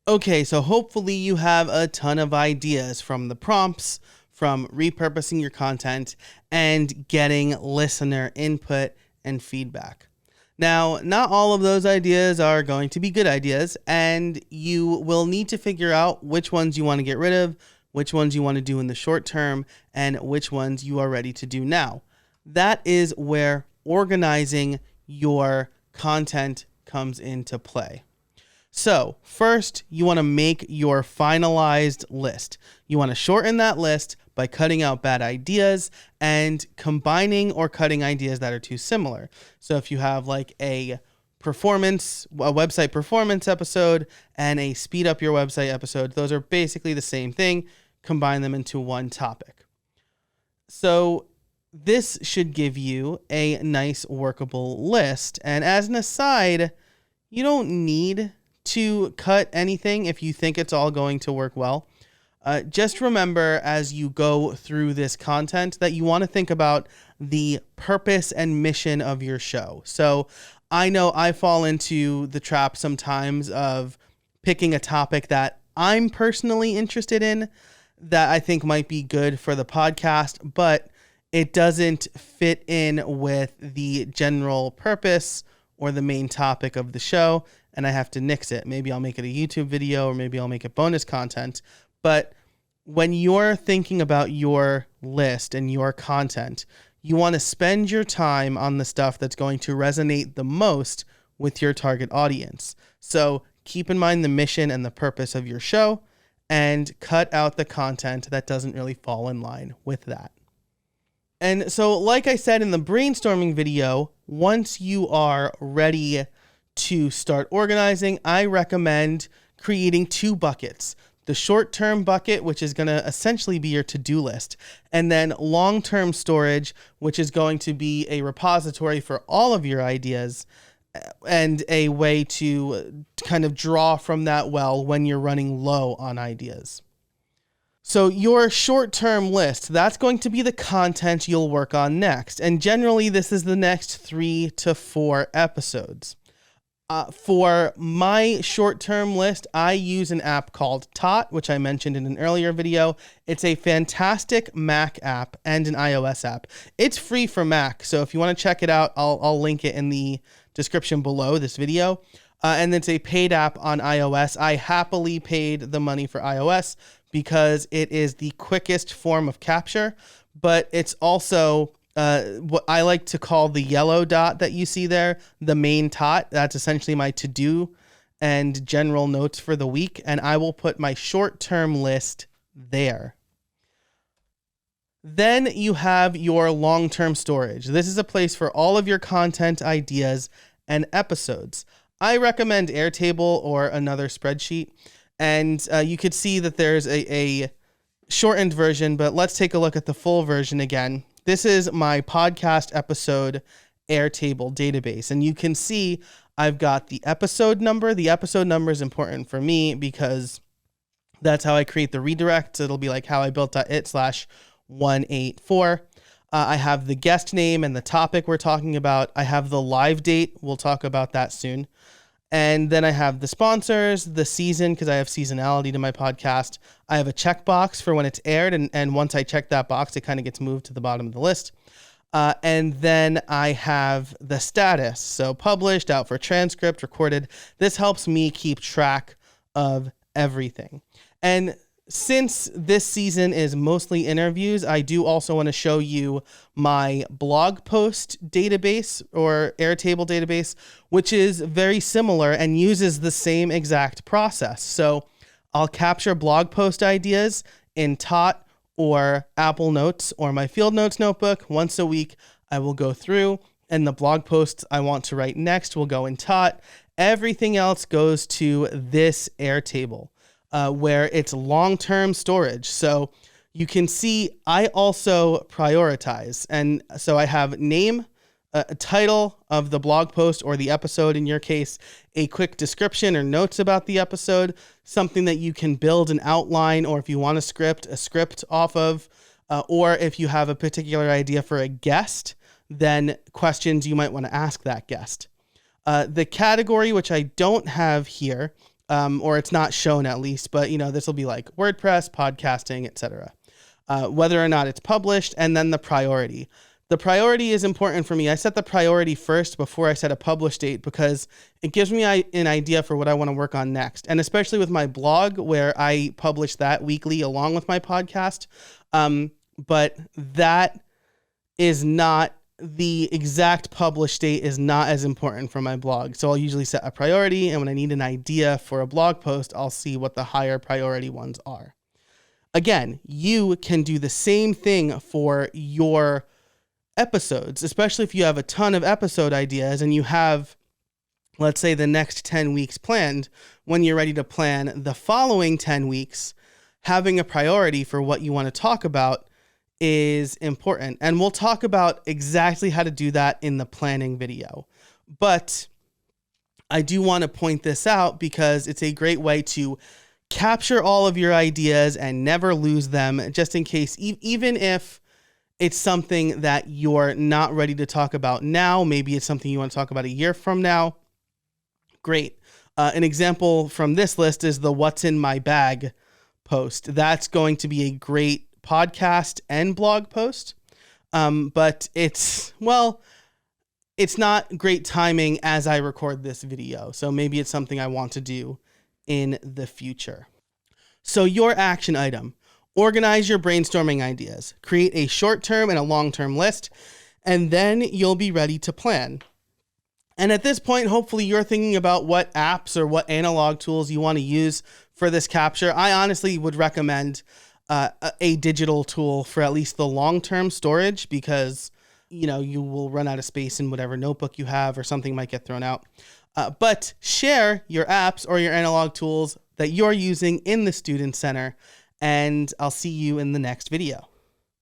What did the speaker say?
Okay, so hopefully you have a ton of ideas from the prompts, from repurposing your content, and getting listener input and feedback. Now, not all of those ideas are going to be good ideas, and you will need to figure out which ones you want to get rid of, which ones you want to do in the short term, and which ones you are ready to do now. That is where organizing your content comes into play. So first, you want to make your finalized list. You want to shorten that list by cutting out bad ideas and combining or cutting ideas that are too similar. So if you have like a website performance episode and a speed up your website episode, those are basically the same thing. Combine them into one topic. So this should give you a nice workable list. And as an aside, you don't need to cut anything if you think it's all going to work well. Just remember as you go through this content that you want to think about the purpose and mission of your show. So I know I fall into the trap sometimes of picking a topic that I'm personally interested in that I think might be good for the podcast, but it doesn't fit in with the general purpose or the main topic of the show, and I have to nix it. Maybe I'll make it a YouTube video, or maybe I'll make it bonus content. But when you're thinking about your list and your content, you want to spend your time on the stuff that's going to resonate the most with your target audience. So keep in mind the mission and the purpose of your show, and cut out the content that doesn't really fall in line with that. And so, like I said in the brainstorming video, once you are ready to start organizing, I recommend creating 2 buckets. The short-term bucket, which is going to essentially be your to-do list, and then long-term storage, which is going to be a repository for all of your ideas and a way to kind of draw from that well when you're running low on ideas. So your short-term list, that's going to be the content you'll work on next. And generally, this is the next 3 to 4 episodes. For my short-term list, I use an app called Tot, which I mentioned in an earlier video. It's a fantastic Mac app and an iOS app. It's free for Mac, so if you want to check it out, I'll link it in the description below this video. And it's a paid app on iOS. I happily paid the money for iOS because it is the quickest form of capture, but it's also what I like to call the yellow dot that you see there, the main tot. That's essentially my to-do and general notes for the week, and I will put my short-term list there. Then you have your long-term storage. This is a place for all of your content ideas and episodes. I recommend Airtable or another spreadsheet. And you could see that there's a shortened version, but let's take a look at the full version again. This is my podcast episode Airtable database. And you can see I've got the episode number. The episode number is important for me because that's how I create the redirect. It'll be like howibuilt.it/184. I have the guest name and the topic we're talking about. I have the live date. We'll talk about that soon. And then I have the sponsors, the season, because I have seasonality to my podcast. I have a checkbox for when it's aired. And once I check that box, it kind of gets moved to the bottom of the list. And then I have the status. So published, out for transcript, recorded. This helps me keep track of everything. And since this season is mostly interviews, I do also want to show you my blog post database or Airtable database, which is very similar and uses the same exact process. So I'll capture blog post ideas in Tot or Apple Notes or my Field Notes notebook. Once a week, I will go through, and the blog posts I want to write next will go in Tot. Everything else goes to this Airtable. Where it's long-term storage. So you can see I also prioritize. And so I have name, a title of the blog post or the episode in your case, a quick description or notes about the episode, something that you can build an outline, or if you want a script off of, or if you have a particular idea for a guest, then questions you might want to ask that guest. The category, which I don't have here, or it's not shown at least, but this will be like WordPress, podcasting, etc. Whether or not it's published, and then the priority. The priority is important for me. I set the priority first before I set a publish date because it gives me an idea for what I want to work on next. And especially with my blog where I publish that weekly along with my podcast. But that is not the exact publish date is not as important for my blog. So I'll usually set a priority, and when I need an idea for a blog post, I'll see what the higher priority ones are. Again, you can do the same thing for your episodes, especially if you have a ton of episode ideas and you have, let's say, the next 10 weeks planned. When you're ready to plan the following 10 weeks, having a priority for what you want to talk about is important. And we'll talk about exactly how to do that in the planning video. But I do want to point this out because it's a great way to capture all of your ideas and never lose them, just in case, even if it's something that you're not ready to talk about now, maybe it's something you want to talk about a year from now. Great. An example from this list is the What's in My Bag post. That's going to be a great podcast and blog post. But it's not great timing as I record this video. So maybe it's something I want to do in the future. So your action item: organize your brainstorming ideas, create a short-term and a long-term list, and then you'll be ready to plan. And at this point, hopefully you're thinking about what apps or what analog tools you want to use for this capture. I honestly would recommend a digital tool for at least the long-term storage because, you will run out of space in whatever notebook you have or something might get thrown out. But share your apps or your analog tools that you're using in the Student Center, and I'll see you in the next video.